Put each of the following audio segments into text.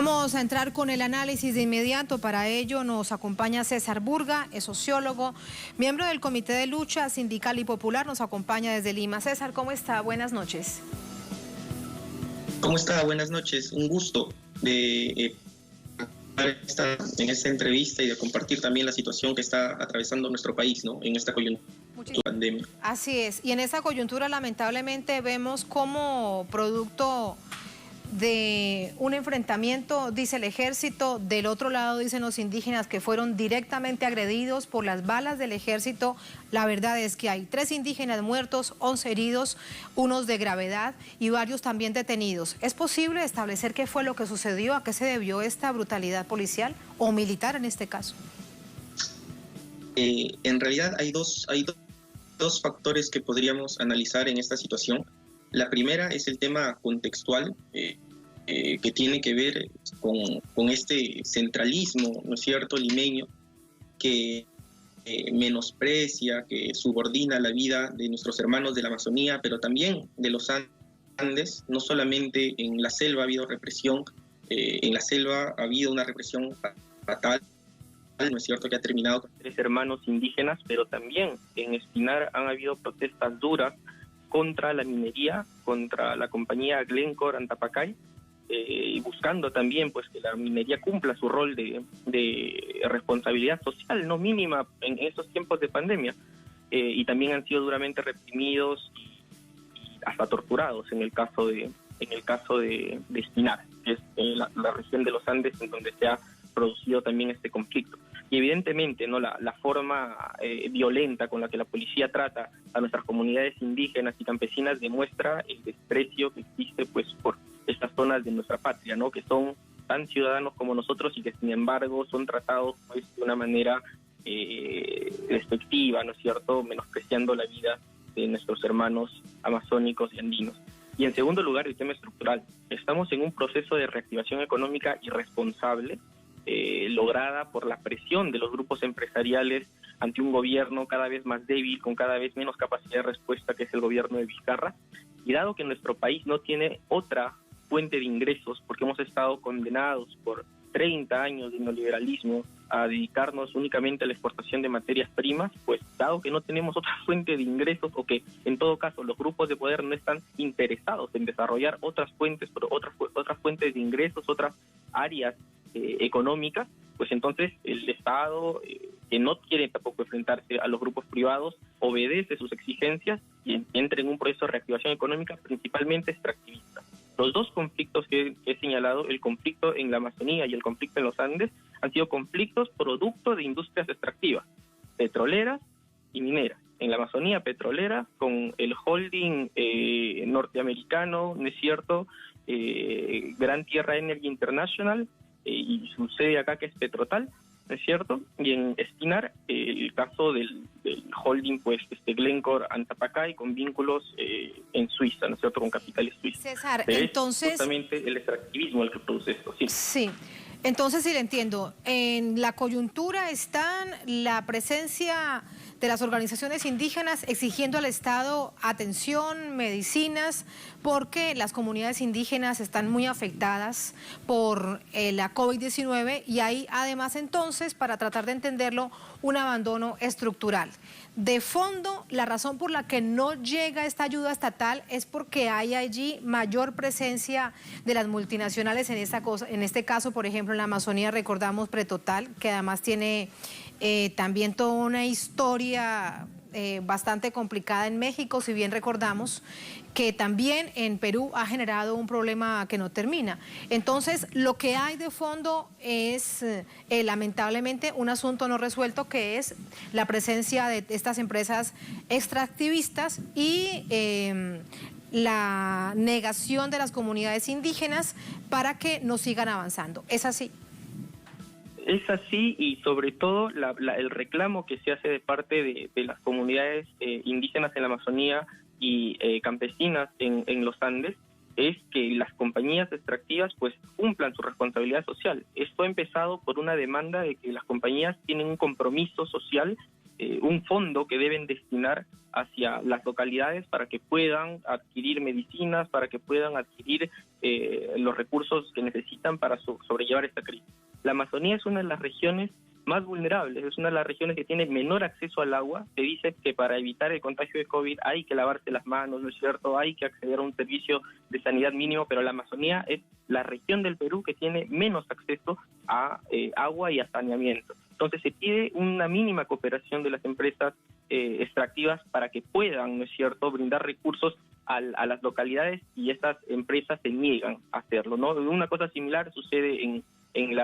Vamos a entrar con el análisis de inmediato. Para ello nos acompaña César Burga, es sociólogo, miembro del Comité de Lucha Sindical y Popular, nos acompaña desde Lima. César, ¿cómo está? Buenas noches. ¿Cómo está? Buenas noches. Un gusto de estar en esta entrevista y de compartir también la situación que está atravesando nuestro país, ¿no? En esta coyuntura de pandemia. Así es. Y en esa coyuntura, lamentablemente, vemos como producto de un enfrentamiento, dice el ejército, del otro lado dicen los indígenas que fueron directamente agredidos por las balas del ejército. La verdad es que hay 3 indígenas muertos, 11 heridos, unos de gravedad y varios también detenidos. ¿Es posible establecer qué fue lo que sucedió, a qué se debió esta brutalidad policial o militar en este caso? En realidad hay dos factores que podríamos analizar en esta situación. La primera es el tema contextual, que tiene que ver con este centralismo, ¿no es cierto?, limeño, que menosprecia, que subordina la vida de nuestros hermanos de la Amazonía, pero también de los Andes. No solamente en la selva ha habido represión, en la selva ha habido una represión fatal, ¿no es cierto?, que ha terminado con 3 hermanos indígenas, pero también en Espinar han habido protestas duras contra la minería, contra la compañía Glencore Antapacay, y buscando también pues que la minería cumpla su rol de responsabilidad social no mínima en estos tiempos de pandemia, y también han sido duramente reprimidos y hasta torturados en el caso de Espinar, que es la región de los Andes en donde se ha producido también este conflicto. Y evidentemente, ¿no?, la forma violenta con la que la policía trata a nuestras comunidades indígenas y campesinas demuestra el desprecio que existe pues por estas zonas de nuestra patria, ¿no?, que son tan ciudadanos como nosotros y que sin embargo son tratados pues de una manera despectiva, ¿no es cierto?, menospreciando la vida de nuestros hermanos amazónicos y andinos. Y en segundo lugar, el tema estructural. Estamos en un proceso de reactivación económica irresponsable, lograda por la presión de los grupos empresariales ante un gobierno cada vez más débil, con cada vez menos capacidad de respuesta, que es el gobierno de Vizcarra. Y dado que nuestro país no tiene otra fuente de ingresos, porque hemos estado condenados por 30 años de neoliberalismo a dedicarnos únicamente a la exportación de materias primas, pues dado que no tenemos otra fuente de ingresos, o que en todo caso los grupos de poder no están interesados en desarrollar otras fuentes de ingresos, otras áreas económicas, pues entonces el Estado, que no quiere tampoco enfrentarse a los grupos privados, obedece sus exigencias y entra en un proceso de reactivación económica principalmente extractivista. Los 2 conflictos que he señalado, el conflicto en la Amazonía y el conflicto en los Andes, han sido conflictos producto de industrias extractivas, petroleras y mineras. En la Amazonía petrolera, con el holding norteamericano, ¿no es cierto?, Gran Tierra Energy International, y su sede acá, que es Petrotal, ¿no es cierto? Y en Espinar, el caso del holding pues Glencore Antapacay, con vínculos en Suiza, ¿no es cierto?, con capitales suizos. César, pero entonces es justamente el extractivismo el que produce esto, sí. Sí, entonces sí le entiendo. En la coyuntura están la presencia de las organizaciones indígenas exigiendo al Estado atención, medicinas, porque las comunidades indígenas están muy afectadas por la COVID-19 y hay además entonces, para tratar de entenderlo, un abandono estructural. De fondo, la razón por la que no llega esta ayuda estatal es porque hay allí mayor presencia de las multinacionales en este caso, por ejemplo, en la Amazonía recordamos Pretotal, que además tiene también toda una historia bastante complicada en México, si bien recordamos que también en Perú ha generado un problema que no termina. Entonces, lo que hay de fondo es lamentablemente un asunto no resuelto, que es la presencia de estas empresas extractivistas y la negación de las comunidades indígenas para que no sigan avanzando. ¿Es así? Es así, y sobre todo el reclamo que se hace de parte de las comunidades indígenas en la Amazonía y campesinas en los Andes es que las compañías extractivas pues cumplan su responsabilidad social. Esto ha empezado por una demanda de que las compañías tienen un compromiso social un fondo que deben destinar hacia las localidades para que puedan adquirir medicinas, para que puedan adquirir los recursos que necesitan para sobrellevar esta crisis. La Amazonía es una de las regiones más vulnerables, es una de las regiones que tiene menor acceso al agua. Se dice que para evitar el contagio de COVID hay que lavarse las manos, ¿no es cierto? Hay que acceder a un servicio de sanidad mínimo, pero la Amazonía es la región del Perú que tiene menos acceso a agua y a saneamiento. Entonces se pide una mínima cooperación de las empresas extractivas para que puedan, ¿no es cierto?, brindar recursos a las localidades, y estas empresas se niegan a hacerlo, ¿no? Una cosa similar sucede en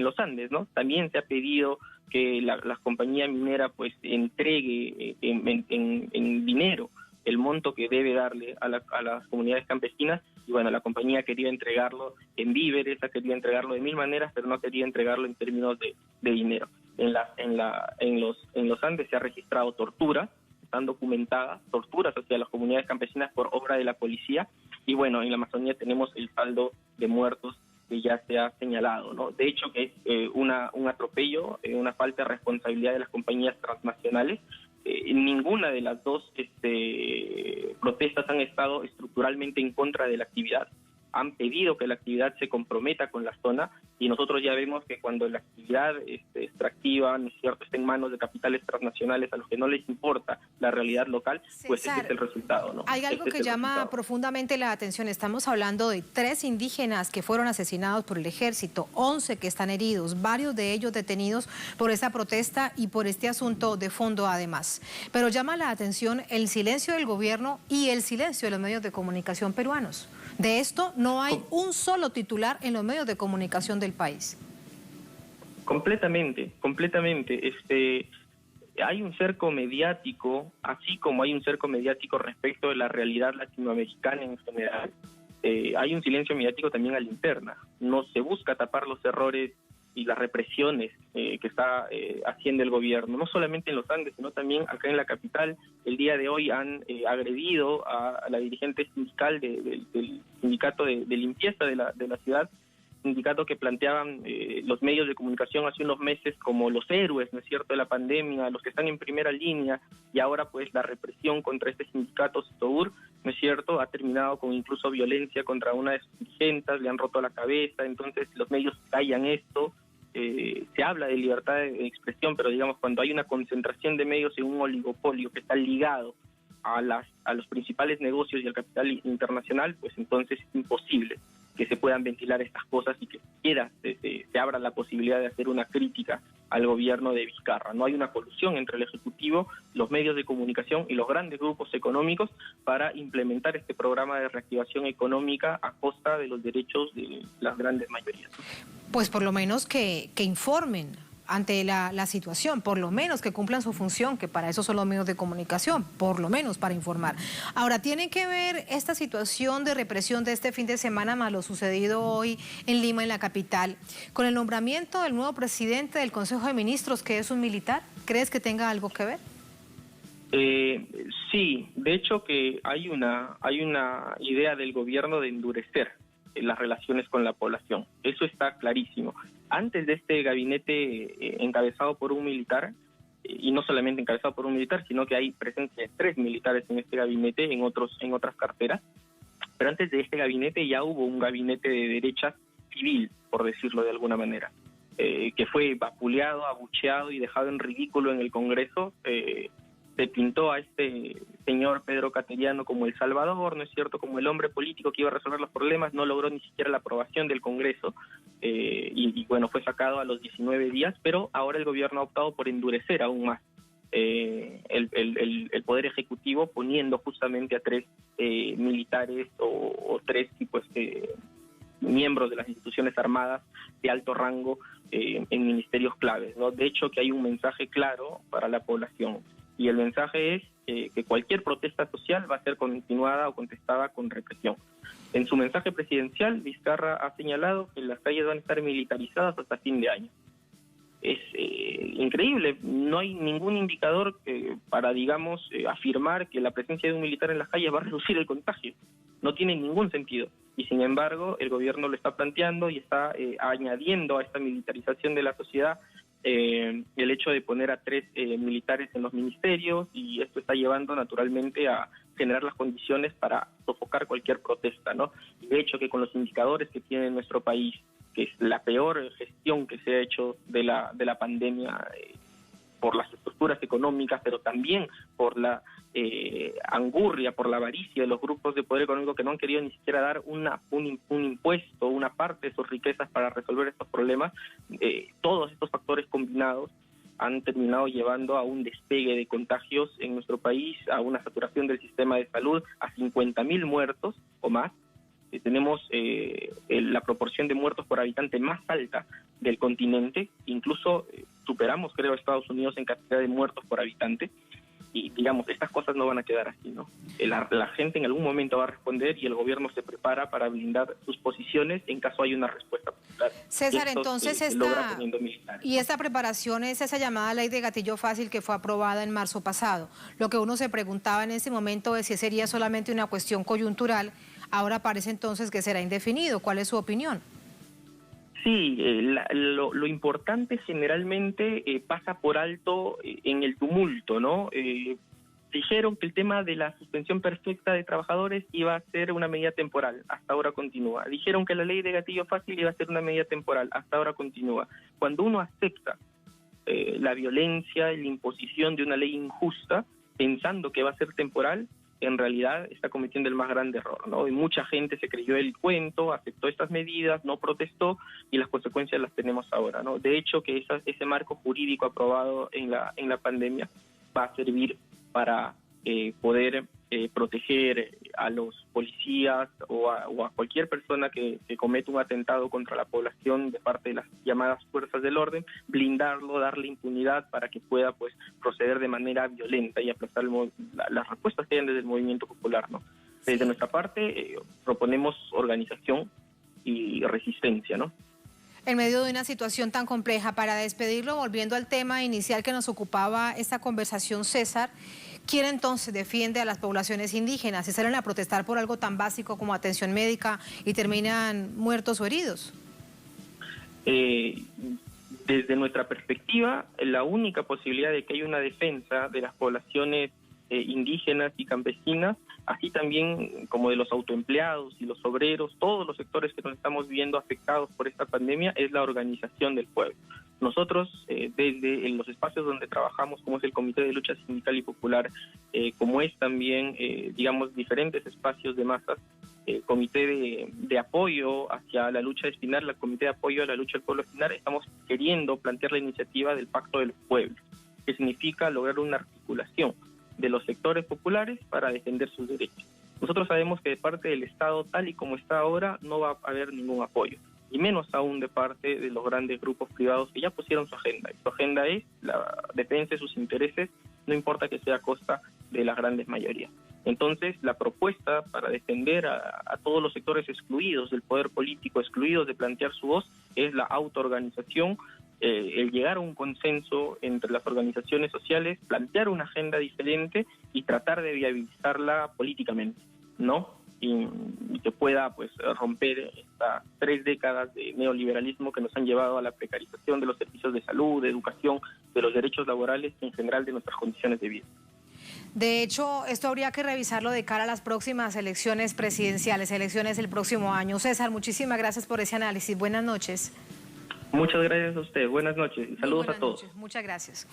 los Andes, ¿no? También se ha pedido que la compañía minera pues entregue en dinero el monto que debe darle a las comunidades campesinas, y bueno, la compañía quería entregarlo en víveres, ha querido entregarlo de mil maneras, pero no quería entregarlo en términos de dinero. En los Andes se ha registrado tortura, están documentadas torturas hacia las comunidades campesinas por obra de la policía, y bueno, en la Amazonía tenemos el saldo de muertos que ya se ha señalado, ¿no? De hecho, que es un atropello, una falta de responsabilidad de las compañías transnacionales. Ninguna de las dos protestas han estado estructuralmente en contra de la actividad. Han pedido que la actividad se comprometa con la zona, y nosotros ya vemos que cuando la actividad extractiva, ¿no es cierto?, está en manos de capitales transnacionales a los que no les importa la realidad local, pues César, ese es el resultado, ¿no? hay algo que llama profundamente la atención. Estamos hablando de 3 indígenas que fueron asesinados por el ejército, 11 que están heridos, varios de ellos detenidos por esta protesta y por este asunto de fondo además. Pero llama la atención el silencio del gobierno y el silencio de los medios de comunicación peruanos. De esto no hay un solo titular en los medios de comunicación del país. Completamente. Hay un cerco mediático, así como hay un cerco mediático respecto de la realidad latinoamericana en general. Hay un silencio mediático también a la interna. No se busca tapar los errores y las represiones que está haciendo el gobierno, no solamente en los Andes, sino también acá en la capital. El día de hoy han agredido a la dirigente sindical del sindicato de limpieza de la ciudad, sindicato que planteaban los medios de comunicación hace unos meses como los héroes, ¿no es cierto?, de la pandemia, los que están en primera línea, y ahora pues la represión contra este sindicato SITOUR, ¿no es cierto?, ha terminado con incluso violencia contra una de sus dirigentes, le han roto la cabeza. Entonces los medios callan esto. Se habla de libertad de expresión, pero digamos, cuando hay una concentración de medios en un oligopolio que está ligado a los principales negocios y al capital internacional, pues entonces es imposible que se puedan ventilar estas cosas y que siquiera se abra la posibilidad de hacer una crítica al gobierno de Vizcarra. No hay una colusión entre el Ejecutivo, los medios de comunicación y los grandes grupos económicos para implementar este programa de reactivación económica a costa de los derechos de las grandes mayorías. Pues por lo menos que informen ante la situación, por lo menos que cumplan su función, que para eso son los medios de comunicación, por lo menos para informar. Ahora, ¿tiene que ver esta situación de represión de este fin de semana más lo sucedido hoy en Lima, en la capital, con el nombramiento del nuevo presidente del Consejo de Ministros, que es un militar? ¿Crees que tenga algo que ver? Sí, de hecho que hay una idea del gobierno de endurecer las relaciones con la población. Eso está clarísimo. Antes de este gabinete encabezado por un militar, y no solamente encabezado por un militar, sino que hay presencia de 3 militares en este gabinete, en otras carteras, pero antes de este gabinete ya hubo un gabinete de derecha civil, por decirlo de alguna manera, que fue vapuleado, abucheado y dejado en ridículo en el Congreso. Se pintó a este señor Pedro Cateriano como el salvador, ¿no es cierto?, como el hombre político que iba a resolver los problemas. No logró ni siquiera la aprobación del Congreso y bueno, fue sacado a los 19 días, pero ahora el gobierno ha optado por endurecer aún más el Poder Ejecutivo, poniendo justamente a 3 militares o 3 tipos miembros de las instituciones armadas de alto rango en ministerios claves, ¿no? De hecho, que hay un mensaje claro para la población. Y el mensaje es que cualquier protesta social va a ser continuada o contestada con represión. En su mensaje presidencial, Vizcarra ha señalado que las calles van a estar militarizadas hasta fin de año. Es increíble, no hay ningún indicador para, digamos, afirmar que la presencia de un militar en las calles va a reducir el contagio. No tiene ningún sentido. Y sin embargo, el gobierno lo está planteando y está añadiendo a esta militarización de la sociedad el hecho de poner a 3 militares en los ministerios, y esto está llevando naturalmente a generar las condiciones para sofocar cualquier protesta, ¿no? Y de hecho que con los indicadores que tiene nuestro país, que es la peor gestión que se ha hecho de la pandemia, por las estructuras económicas, pero también por la angurria, por la avaricia de los grupos de poder económico que no han querido ni siquiera dar un impuesto, una parte de sus riquezas para resolver estos problemas. Todos estos factores combinados han terminado llevando a un despegue de contagios en nuestro país, a una saturación del sistema de salud, a 50.000 muertos o más. Tenemos la proporción de muertos por habitante más alta del continente, incluso superamos, creo, a Estados Unidos en cantidad de muertos por habitante, y digamos, estas cosas no van a quedar así, ¿no? La gente en algún momento va a responder y el gobierno se prepara para blindar sus posiciones en caso haya una respuesta popular. César, entonces y esta preparación es esa llamada ley de gatillo fácil que fue aprobada en marzo pasado. Lo que uno se preguntaba en ese momento es si sería solamente una cuestión coyuntural. Ahora parece entonces que será indefinido. ¿Cuál es su opinión? Sí, lo importante generalmente pasa por alto en el tumulto, ¿no? Dijeron que el tema de la suspensión perfecta de trabajadores iba a ser una medida temporal, hasta ahora continúa. Dijeron que la ley de gatillo fácil iba a ser una medida temporal, hasta ahora continúa. Cuando uno acepta la violencia y la imposición de una ley injusta, pensando que va a ser temporal, en realidad está cometiendo el más grande error, ¿no? Y mucha gente se creyó el cuento, aceptó estas medidas, no protestó, y las consecuencias las tenemos ahora, ¿no? De hecho, que ese marco jurídico aprobado en la pandemia va a servir para poder proteger a los policías o a cualquier persona que cometa un atentado contra la población de parte de las llamadas fuerzas del orden, blindarlo, darle impunidad para que pueda pues proceder de manera violenta y aplastar las respuestas que hayan desde el movimiento popular, ¿no? Desde nuestra parte proponemos organización y resistencia, ¿no? En medio de una situación tan compleja, para despedirlo, volviendo al tema inicial que nos ocupaba esta conversación, César, ¿quién entonces defiende a las poblaciones indígenas si salen a protestar por algo tan básico como atención médica y terminan muertos o heridos? Desde nuestra perspectiva, la única posibilidad de que haya una defensa de las poblaciones indígenas y campesinas, así también como de los autoempleados y los obreros, todos los sectores que nos estamos viendo afectados por esta pandemia, es la organización del pueblo. Nosotros, desde los espacios donde trabajamos, como es el Comité de Lucha Sindical y Popular, como es también, digamos, diferentes espacios de masas, Comité de Apoyo hacia la Lucha Espinar, el Comité de Apoyo a la Lucha del Pueblo Espinar, estamos queriendo plantear la iniciativa del Pacto del Pueblo, que significa lograr una articulación de los sectores populares para defender sus derechos. Nosotros sabemos que de parte del Estado, tal y como está ahora, no va a haber ningún apoyo, y menos aún de parte de los grandes grupos privados que ya pusieron su agenda. Y su agenda es la defensa de sus intereses, no importa que sea a costa de las grandes mayorías. Entonces, la propuesta para defender a todos los sectores excluidos del poder político, excluidos de plantear su voz, es la autoorganización, el llegar a un consenso entre las organizaciones sociales, plantear una agenda diferente y tratar de viabilizarla políticamente, ¿no? Y que pueda pues romper estas 3 décadas de neoliberalismo que nos han llevado a la precarización de los servicios de salud, de educación, de los derechos laborales y en general de nuestras condiciones de vida. De hecho, esto habría que revisarlo de cara a las próximas elecciones presidenciales, elecciones del próximo año. César, muchísimas gracias por ese análisis. Buenas noches. Muchas gracias a usted. Buenas noches y saludos a todos. Muchas gracias.